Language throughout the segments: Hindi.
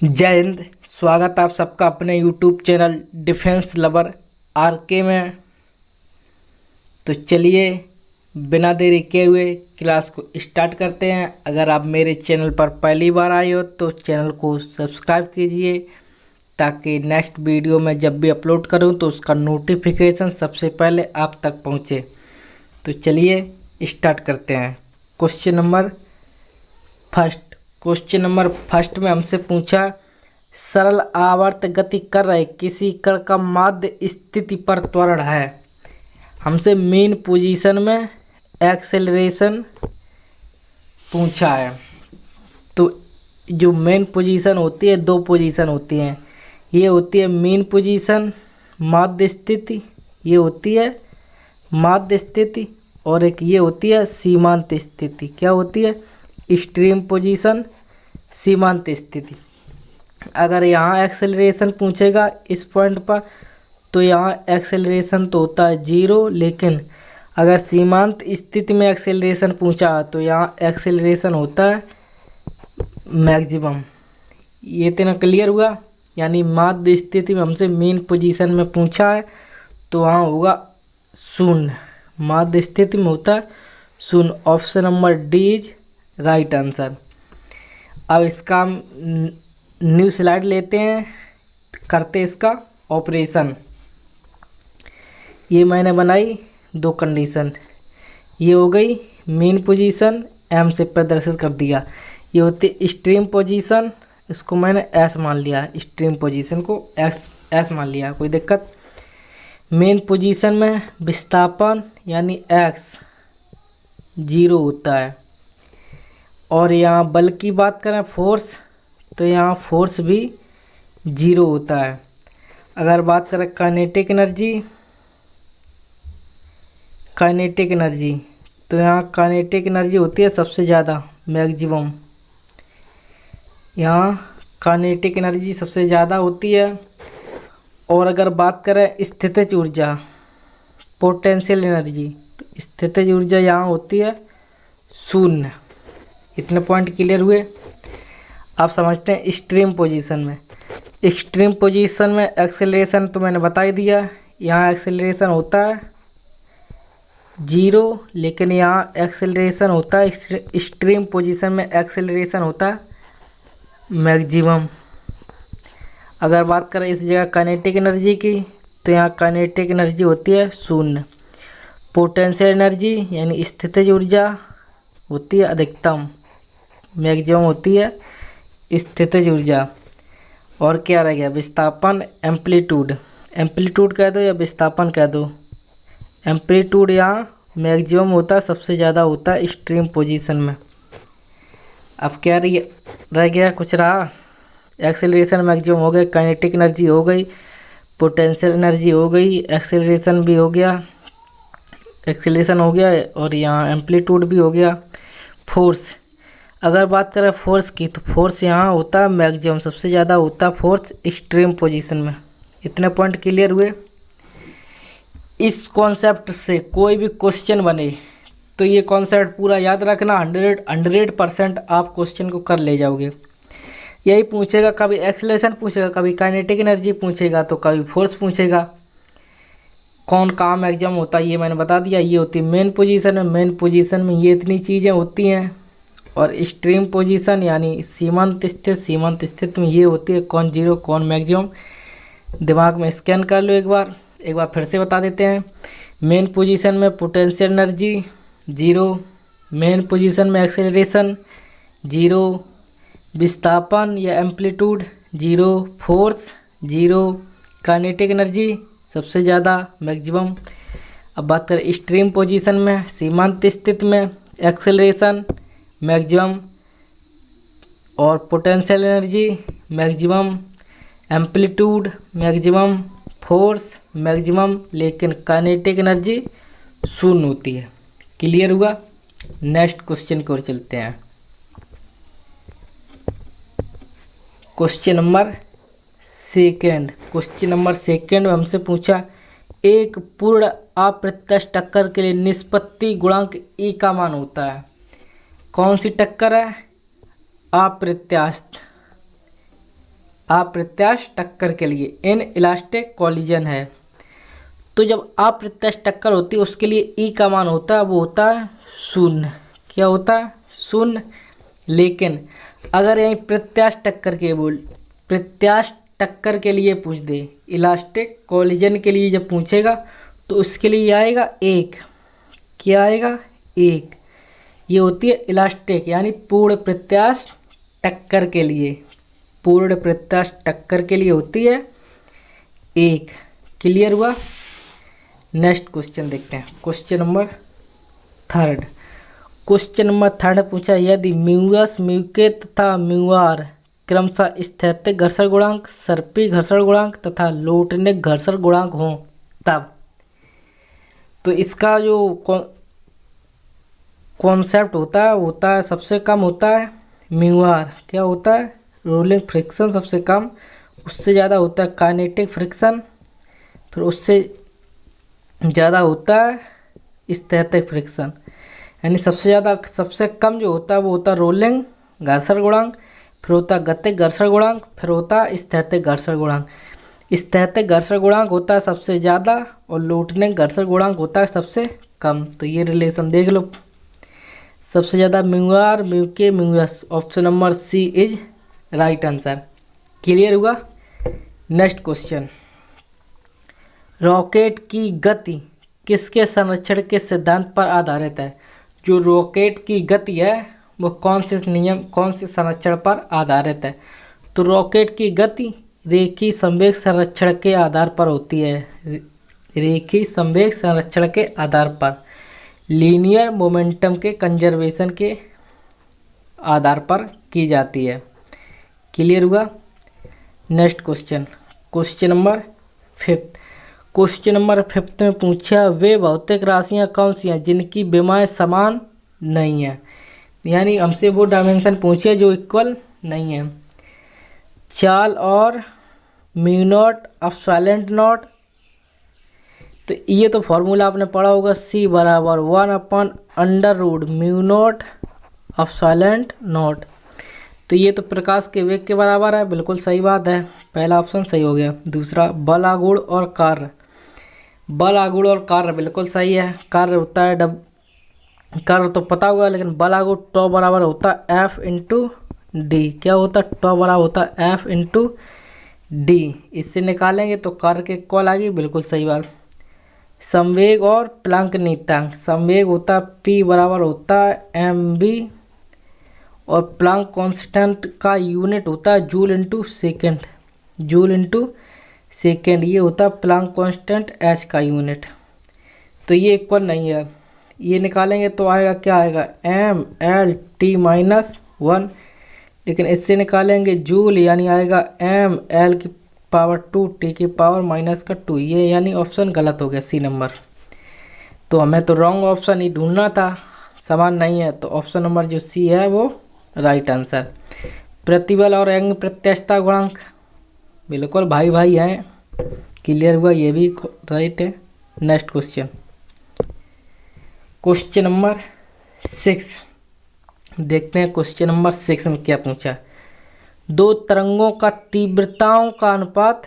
जय हिंद। स्वागत आप सबका अपने YouTube channel defence lover RK में। तो चलिए बिना देरी किए हुए क्लास को स्टार्ट करते हैं। अगर आप मेरे चैनल पर पहली बार आए हो तो चैनल को सब्सक्राइब कीजिए ताकि नेक्स्ट वीडियो में जब भी अपलोड करूं तो उसका नोटिफिकेशन सबसे पहले आप तक पहुंचे। तो चलिए स्टार्ट करते हैं। क्वेश्चन नंबर फर्स्ट में हमसे पूछा, सरल आवर्त गति कर रहे किसी कण का माध्य स्थिति पर त्वरण है। हमसे मेन पोजीशन में एक्सेलरेशन पूछा है। तो जो मेन पोजीशन होती है, दो पोजीशन होती हैं। ये होती है मेन पोजीशन माध्य स्थिति, ये होती है माध्य स्थिति, और एक ये होती है सीमांत स्थिति। क्या होती है? एक्सट्रीम पोजीशन, सीमांत स्थिति। अगर यहाँ एक्सेलरेशन पूछेगा इस पॉइंट पर तो यहाँ एक्सेलरेशन तो होता है 0, लेकिन अगर सीमांत स्थिति में एक्सेलरेशन पूछा तो यहाँ एक्सेलरेशन होता है मैक्सिमम। ये इतना क्लियर हुआ। यानी माध्य स्थिति में हमसे मेन पोजीशन में पूछा है तो वहाँ होगा 0। माध्य स्थिति में होता है 0। Option number D is right answer. अब इसका हम न्यू स्लाइड लेते हैं, करते इसका ऑपरेशन। ये मैंने बनाई दो कंडीशन। ये हो गई मेन पोजीशन, एम से प्रदर्शित कर दिया। ये होती एक्सट्रीम पोजीशन, इसको मैंने एस मान लिया। एक्सट्रीम पोजीशन को एस मान लिया, कोई दिक्कत। मेन पोजीशन में विस्थापन यानी एक्स 0 होता है। और यहाँ बल की बात करें फोर्स, तो यहाँ फोर्स भी 0 होता है। अगर बात करें काइनेटिक एनर्जी, तो यहाँ काइनेटिक एनर्जी होती है सबसे ज़्यादा, मैक्सिमम। यहाँ काइनेटिक एनर्जी सबसे ज़्यादा होती है। और अगर बात करें स्थितिज ऊर्जा, पोटेंशियल एनर्जी, तो स्थितिज ऊर्जा यहाँ होती है 0। इतने पॉइंट क्लियर हुए। आप समझते हैं एक्सट्रीम पोजीशन में। एक्सट्रीम पोजीशन में एक्सेलरेशन तो मैंने बता ही दिया। यहाँ एक्सेलरेशन होता है 0, लेकिन यहाँ एक्सेलरेशन होता है एक्सट्रीम पोजीशन में एक्सेलरेशन होता है मैक्सिमम। अगर बात करें इस जगह काइनेटिक एनर्जी की, तो यहाँ काइनेटिक एनर्जी होती है 0। पोटेंशियल एनर्जी यानी स्थितिज ऊर्जा होती है अधिकतम, मैक्सिमम होती है स्थितिज ऊर्जा। और क्या रह गया? विस्थापन, एम्पलीट्यूड कह दो या विस्थापन कह दो। एम्पलीट्यूड यहाँ मैक्सिमम होता है, सबसे ज़्यादा होता है एक्सट्रीम पोजीशन में। अब क्या रह गया? कुछ रहा? एक्सेलरेशन मैक्सिमम हो गई, काइनेटिक एनर्जी हो गई, पोटेंशियल एनर्जी हो गई, एक्सेलरेशन भी हो गया, एक्सेलरेशन हो गया, और यहाँ एम्पलीट्यूड भी हो गया। फोर्स, अगर बात करें फोर्स की, तो फोर्स यहाँ होता है मैक्सिमम, सबसे ज़्यादा होता है फोर्स एक्सट्रीम पोजीशन में। इतने पॉइंट क्लियर हुए। इस कॉन्सेप्ट से कोई भी क्वेश्चन बने तो ये कॉन्सेप्ट पूरा याद रखना। 100% आप क्वेश्चन को कर ले जाओगे। यही पूछेगा, कभी एक्सेलरेशन पूछेगा, कभी काइनेटिक एनर्जी पूछेगा, तो कभी फोर्स पूछेगा। कौन कहाँ मैक्सिमम होता है ये मैंने बता दिया। ये होती है मेन पोजीशन में। मेन पोजीशन में ये इतनी चीज़ें होती हैं। और एक्सट्रीम पोजीशन यानी सीमांत स्थिति में ये होती है कौन 0 कौन मैक्सिमम। दिमाग में स्कैन कर लो एक बार फिर से बता देते हैं। मेन पोजीशन में पोटेंशियल एनर्जी 0, मेन पोजीशन में एक्सेलरेशन 0, विस्थापन या एम्पलीट्यूड 0, फोर्स 0, काइनेटिक एनर्जी सबसे ज़्यादा मैक्सिमम। अब बात करें एक्सट्रीम पोजीशन में, सीमांत स्थिति में एक्सेलरेशन मैक्सिमम और potential energy maximum, amplitude maximum, force maximum, लेकिन काइनेटिक एनर्जी 0 होती है। क्लियर हुआ? नेक्स्ट क्वेश्चन की ओर चलते हैं। क्वेश्चन नंबर सेकेंड में हमसे पूछा, एक पूर्ण अप्रत्यास्थ टक्कर के लिए निष्पत्ति गुणांक E का मान होता है। कौन सी टक्कर है? अप्रत्यास्थ। अप्रत्याश टक्कर के लिए इन इलास्टिक कॉलिजन है। तो जब अप्रत्याश टक्कर होती है उसके लिए ई का मान होता है वो होता है शून्य। क्या होता है? शून्य। लेकिन अगर यहीं प्रत्याश टक्कर के लिए पूछ दे, इलास्टिक कॉलिजन के लिए जब पूछेगा तो उसके लिए आएगा एक। क्या आएगा? एक। ये होती है इलास्टिक यानी पूर्ण प्रत्याश टक्कर के लिए। पूर्ण प्रत्याश टक्कर के लिए होती है एक। क्लियर हुआ? नेक्स्ट क्वेश्चन देखते हैं। क्वेश्चन नंबर थर्ड पूछा, यदि म्यूएस, म्यूके तथा म्यूआर क्रमशः स्थैतिक घर्षण गुणांक, सर्पी घर्षण गुणांक तथा लोटनिक घर्षण गुणांक हों तब। तो इसका जो कॉन्सेप्ट होता है सबसे कम होता है म्यूआर। क्या होता है? रोलिंग फ्रिक्शन सबसे कम, उससे ज़्यादा होता है काइनेटिक फ्रिक्शन, फिर उससे ज़्यादा होता है स्थैतिक फ्रिक्शन। यानी सबसे कम जो होता है वो होता है रोलिंग घर्षण गुणांक, फिर होता है गतिक घर्षण गुणांक, फिर होता है स्थैतिक घर्षण गुणांक। स्थैतिक घर्षण गुणांक होता है सबसे ज़्यादा और लोटनिक घर्षण गुणांक होता है सबसे कम। तो ये रिलेशन देख लो, सबसे ज़्यादा mu R, mu K, mu S. Option number C is right answer. Clear हुआ? नेक्स्ट क्वेश्चन, रॉकेट की गति किसके संरक्षण के सिद्धांत पर आधारित है? जो रॉकेट की गति है वो कौन से संरक्षण पर आधारित है? तो रॉकेट की गति रेखीय संवेग संरक्षण के आधार पर होती है। रेखीय संवेग संरक्षण के आधार पर, लीनियर मोमेंटम के कंजर्वेशन के आधार पर की जाती है। क्लियर हुआ? Next question, question number fifth में पूछा, वे भौतिक राशियां कौन सी हैं जिनकी विमाएं समान नहीं है? यानी हमसे वो डायमेंशन पूछी है जो इक्वल नहीं है। चाल और म्यू नॉट अपसाइलेंट नॉट। तो ये तो फॉर्मूला आपने पढ़ा होगा, C बराबर 1/√μ नॉट अपसाइलेंट नॉट। तो ये तो प्रकाश के वेग के बराबर है। बिल्कुल सही बात है, पहला ऑप्शन सही हो गया। दूसरा, बल आघूर्ण और कार्य बिल्कुल सही है। कार्य होता है कार्य तो पता होगा, लेकिन बल आघूर्ण टॉ बराबर होता है F/d। क्या होता है? टॉ बराबर होता है F/d। इससे निकालेंगे तो कार्य के कॉल आ गई। बिल्कुल सही बात। संवेग और प्लांक नियतांक, संवेग होता है P बराबर होता है mv और प्लांक कांस्टेंट का यूनिट होता है जूल इंटू सेकेंड। ये होता है प्लांक कांस्टेंट h का यूनिट। तो ये इक्वल नहीं है, ये निकालेंगे तो आएगा, क्या आएगा? mL/t-1। लेकिन इससे निकालेंगे जूल, यानी आएगा mL⁻², T⁻⁻²। ये यानी ऑप्शन गलत हो गया, सी नंबर। तो हमें तो रॉन्ग ऑप्शन ही ढूंढना था, समान नहीं है। तो ऑप्शन नंबर जो सी है वो राइट आंसर। प्रतिबल और अंग प्रत्यास्थता गुणांक बिल्कुल भाई हैं। क्लियर हुआ? ये भी राइट है। नेक्स्ट क्वेश्चन नंबर 6 देखते हैं। क्वेश्चन नंबर 6 में क्या पूछा? दो तरंगों का तीव्रताओं का अनुपात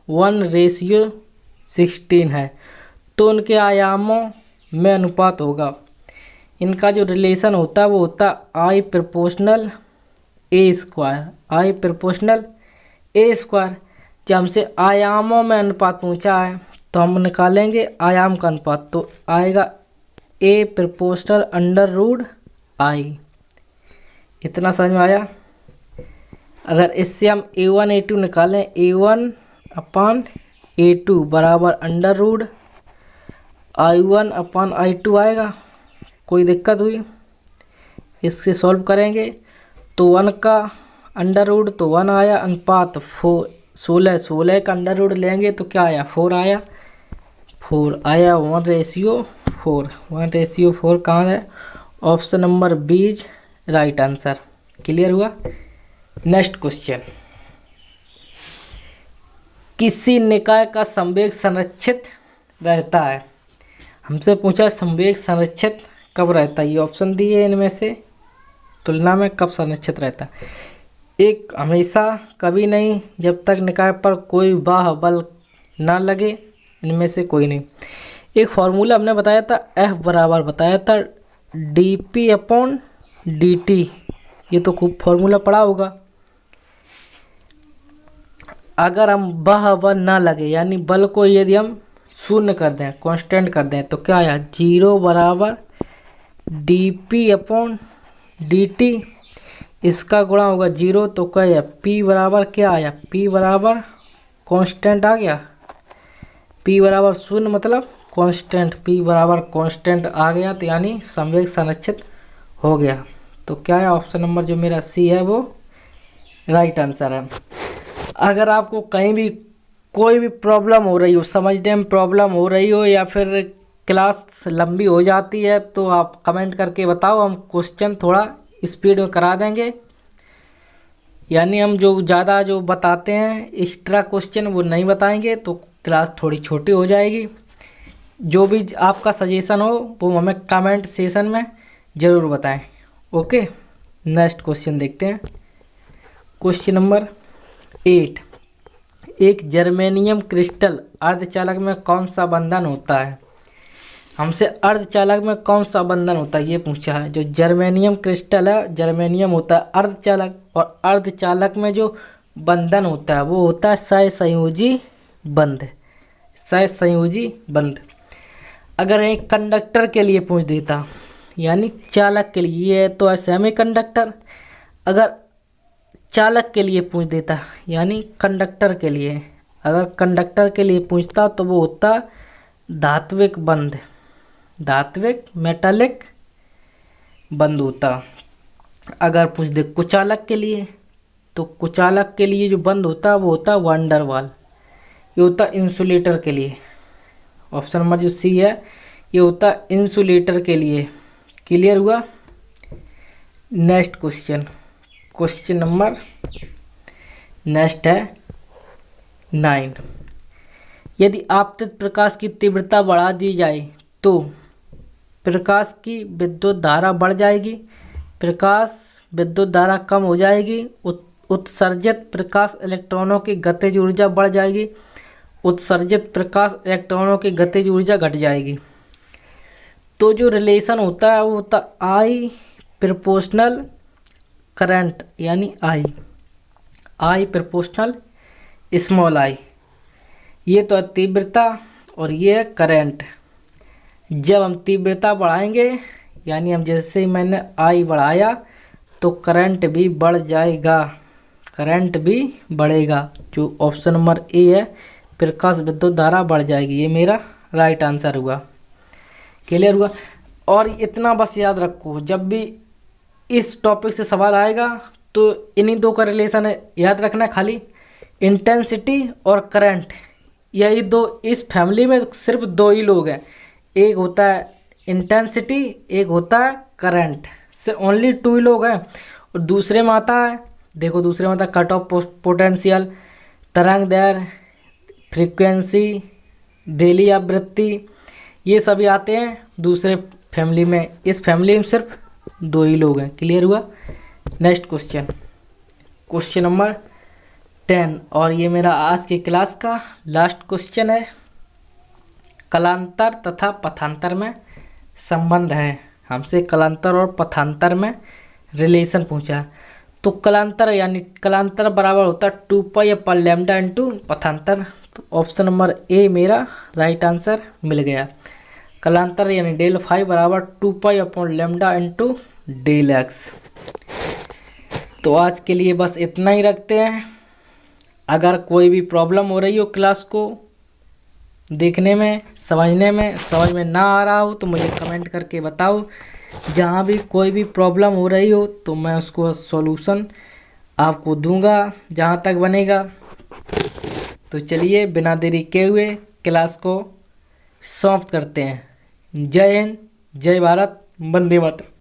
1:16 है, तो उनके आयामों में अनुपात होगा। इनका जो रिलेशन होता है वो होता है I प्रोपोर्शनल A स्क्वायर। जब हमसे आयामों में अनुपात पूछा है तो हम निकालेंगे आयाम का अनुपात, तो आएगा A∝I। इतना समझ में आया? अगर इससे हम A1 A2 निकालें, A1/A2 बराबर √I1/I2 आएगा। कोई दिक्कत हुई? इससे सॉल्व करेंगे तो 1 का अंडर तो 1 आया, अनुपात 16 का अंडर लेंगे तो क्या आया? 4 आया। 1:4 कहाँ है? Option number B is right answer. Clear हुआ? नेक्स्ट क्वेश्चन, किसी निकाय का संवेग संरक्षित रहता है? हमसे पूछा संवेग संरक्षित कब रहता है। ये ऑप्शन दिए इनमें से तुलना में कब संरक्षित रहता है। एक हमेशा कभी नहीं, जब तक निकाय पर कोई बाह बल ना लगे, इनमें से कोई नहीं। एक फार्मूला हमने बताया था, F बराबर बताया था dp अपॉन dt, ये तो खूब फार्मूला पढ़ा होगा। अगर हम बाह बल ना लगे यानी बल को यदि हम शून्य कर दें, कांस्टेंट कर दें, तो क्या आया, 0 बराबर dp अपॉन dt, इसका गुणा होगा 0, तो क्या है, p बराबर क्या आया, p बराबर कांस्टेंट आ गया, p बराबर शून्य मतलब कांस्टेंट, p बराबर कांस्टेंट आ गया, तो यानी संवेग संरक्षित हो गया। तो क्या है, ऑप्शन नंबर जो मेरा सी है वो राइट आंसर है। अगर आपको कहीं भी कोई भी प्रॉब्लम हो रही हो, समझने में प्रॉब्लम हो रही हो, या फिर क्लास लंबी हो जाती है, तो आप कमेंट करके बताओ, हम क्वेश्चन थोड़ा स्पीड में करा देंगे। यानी हम जो ज़्यादा जो बताते हैं एक्स्ट्रा क्वेश्चन वो नहीं बताएंगे, तो क्लास थोड़ी छोटी हो जाएगी। जो भी आपका सजेशन हो वो हमें कमेंट सेशन में ज़रूर बताएं। ओके, नेक्स्ट क्वेश्चन देखते हैं। क्वेश्चन नंबर 8, एक जर्मेनियम क्रिस्टल अर्धचालक में कौन सा बंधन होता है। हमसे अर्धचालक में कौन सा बंधन होता है ये पूछा है। जो जर्मेनियम क्रिस्टल है, जर्मेनियम होता है अर्धचालक, और अर्धचालक में जो बंधन होता है वो होता है सहसंयोजी बंध, सहसंयोजी बंध। अगर एक कंडक्टर के लिए पूछ देता, यानी चालक के लिए, ये तो है सेमी कंडक्टर, अगर चालक के लिए पूछ देता यानी कंडक्टर के लिए, अगर कंडक्टर के लिए पूछता तो वो होता धात्विक बंध, धात्विक मेटालिक बंध होता। अगर पूछ दे कुचालक के लिए, तो कुचालक के लिए जो बंध होता है वो होता वंडरवाल, ये होता इंसुलेटर के लिए। ऑप्शन नंबर जो सी है ये होता इंसुलेटर के लिए। क्लियर हुआ। Next question, question number next है 9, यदि आपतित प्रकाश की तीव्रता बढ़ा दी जाए तो प्रकाश की विद्युत धारा बढ़ जाएगी, प्रकाश विद्युत धारा कम हो जाएगी, उत्सर्जित प्रकाश इलेक्ट्रॉनों की गतिज ऊर्जा बढ़ जाएगी, उत्सर्जित प्रकाश इलेक्ट्रॉनों की गतिज ऊर्जा घट जाएगी। तो जो रिलेशन होता है वो होता आई प्रोपोर्शनल करंट, यानी आई प्रोपोर्शनल स्मॉल आई, ये तो है तीव्रता और ये है करंट। जब हम तीव्रता बढ़ाएंगे, यानी हम जैसे ही मैंने आई बढ़ाया तो करंट भी बढ़ जाएगा, करंट भी बढ़ेगा। जो ऑप्शन नंबर ए है, प्रकाश विद्युत धारा बढ़ जाएगी, ये मेरा राइट आंसर हुआ। क्लियर हुआ। और इतना बस याद रखो, जब भी इस टॉपिक से सवाल आएगा तो इन्हीं दो का रिलेशन है, याद रखना खाली, इंटेंसिटी और करंट, यही दो, इस फैमिली में सिर्फ दो ही लोग हैं, एक होता है इंटेंसिटी, एक होता है करंट, सिर्फ ओनली 2 ही लोग हैं। और दूसरे में आता है, देखो दूसरे में आता है कट ऑफ पोटेंशियल, तरंग दैर्घ्य, फ्रीक्वेंसी, देली आवृत्ति, ये सभी आते हैं दूसरे फैमिली में। इस फैमिली में सिर्फ 2 ही लोग हैं। क्लियर हुआ। नेक्स्ट क्वेश्चन, क्वेश्चन नंबर 10, और ये मेरा आज की क्लास का लास्ट क्वेश्चन है। कलांतर तथा पथांतर में संबंध है, हमसे कलांतर और पथांतर में रिलेशन पूछा। तो कलांतर यानी कलांतर बराबर होता है 2 पाई अपॉन लैम्डा इंटू पथांतर। तो ऑप्शन नंबर ए मेरा राइट आंसर मिल गया। कलांतर यानी डेल फाई बराबर 2 pi upon lambda into del x. तो आज के लिए बस इतना ही रखते हैं। अगर कोई भी प्रॉब्लम हो रही हो क्लास को देखने में, समझने में, समझ में ना आ रहा हो तो मुझे कमेंट करके बताओ। जहाँ भी कोई भी प्रॉब्लम हो रही हो तो मैं उसको सॉल्यूशन आपको दूंगा जहाँ तक बनेगा। तो चलिए बिना देरी किए हुए क्लास को समाप्त करते हैं। जय हिंद, जय भारत, वंदे मातरम।